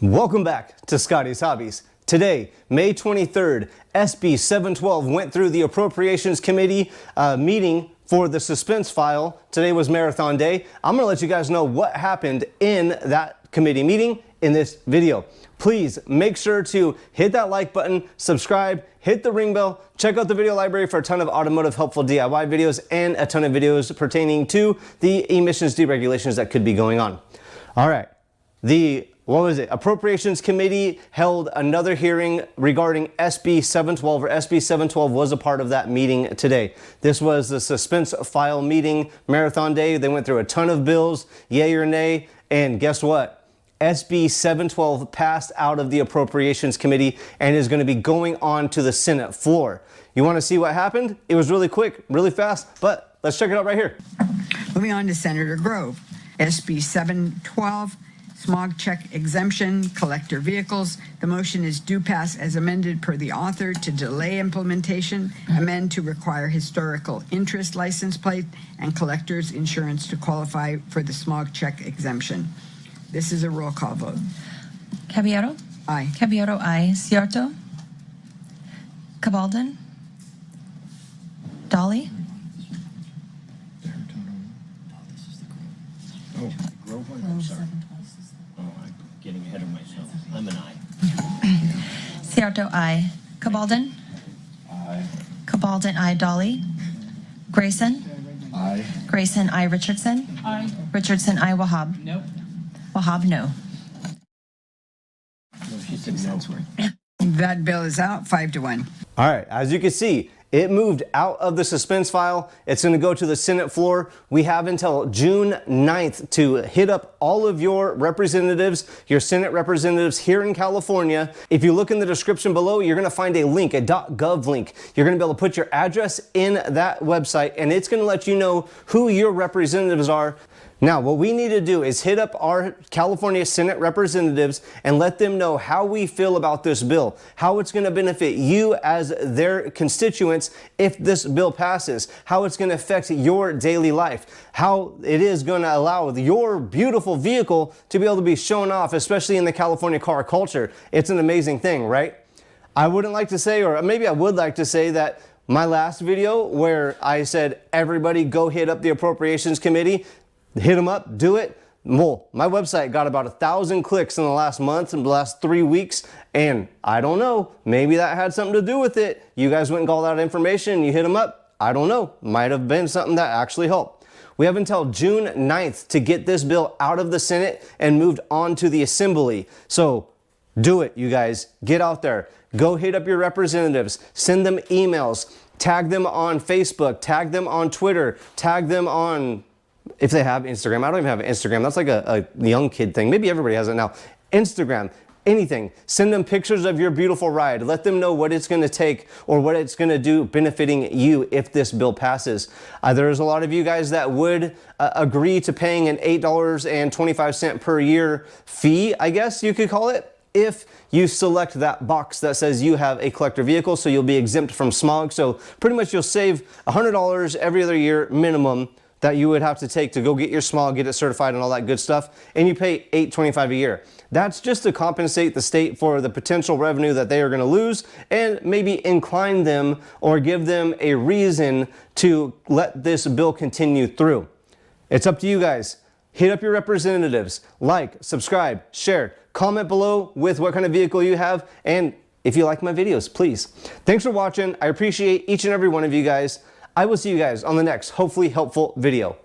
Welcome back to Scotty's Hobbies. Today, May 23rd, SB712 went through the Appropriations Committee meeting for the suspense file. Today was marathon day. I'm going to let you guys know what happened in that committee meeting in this video. Please make sure to hit that like button, subscribe, hit the ring bell, check out the video library for a ton of automotive helpful DIY videos and a ton of videos pertaining to the emissions deregulations that could be going on. All right. Appropriations Committee held another hearing regarding SB712, or SB712 was a part of that meeting today. This was the suspense file meeting, marathon day. They went through a ton of bills, yay or nay, and guess what? SB712 passed out of the Appropriations Committee and is going to be going on to the Senate floor. You want to see what happened? It was really quick, really fast, but let's check it out right here. Moving on to Senator Grove, SB712. Smog exemption, collector vehicles. The motion is due pass as amended per the author to delay implementation, amend to require historical interest license plate and collector's insurance to qualify for the smog exemption. This is a roll call vote. Caballero? Aye. Caballero, aye. Cierto? Cabaldon? Dolly? Oh, Grove one? I'm sorry. Oh, I'm getting ahead of myself. I'm an aye. Cierto, aye. Cabaldon? Aye. Cabaldon, aye. Dolly? Grayson? Aye. Grayson, aye. Richardson? Aye. Richardson, aye. Wahab? Nope. Wahab, no. No, she said no. That bill is out 5-1. All right, as you can see, it moved out of the suspense file. It's going to go to the Senate floor. We have until June 9th to hit up all of your representatives, your Senate representatives here in California. If you look in the description below, you're going to find a link, a .gov link. You're going to be able to put your address in that website, and it's going to let you know who your representatives are. Now, what we need to do is hit up our California Senate representatives and let them know how we feel about this bill, how it's going to benefit you as their constituents if this bill passes, how it's going to affect your daily life, how it is going to allow your beautiful vehicle to be able to be shown off, especially in the California car culture. It's an amazing thing, right? I wouldn't like to say, or maybe I would like to say that my last video where I said, everybody go hit up the Appropriations Committee, hit them up, do it. Well, my website got about 1,000 clicks in the last month and the last 3 weeks, and I don't know, maybe that had something to do with it. You guys went and got all that information and you hit them up. I don't know, might have been something that actually helped. We have until June 9th to get this bill out of the Senate and moved on to the Assembly. So do it, you guys. Get out there. Go hit up your representatives. Send them emails. Tag them on Facebook. Tag them on Twitter. Tag them on, if they have Instagram. I don't even have Instagram. That's like a young kid thing. Maybe everybody has it now. Instagram, anything. Send them pictures of your beautiful ride. Let them know what it's going to take or what it's going to do benefiting you if this bill passes. There's a lot of you guys that would agree to paying an $8.25 per year fee, I guess you could call it, if you select that box that says you have a collector vehicle, so you'll be exempt from smog. So pretty much you'll save $100 every other year minimum that you would have to take to go get your smog, get it certified and all that good stuff, and you pay $8.25 a year. That's just to compensate the state for the potential revenue that they are going to lose and maybe incline them or give them a reason to let this bill continue through. It's up to you guys. Hit up your representatives, like, subscribe, share, comment below with what kind of vehicle you have, and if you like my videos, please. Thanks for watching. I appreciate each and every one of you guys. I will see you guys on the next hopefully helpful video.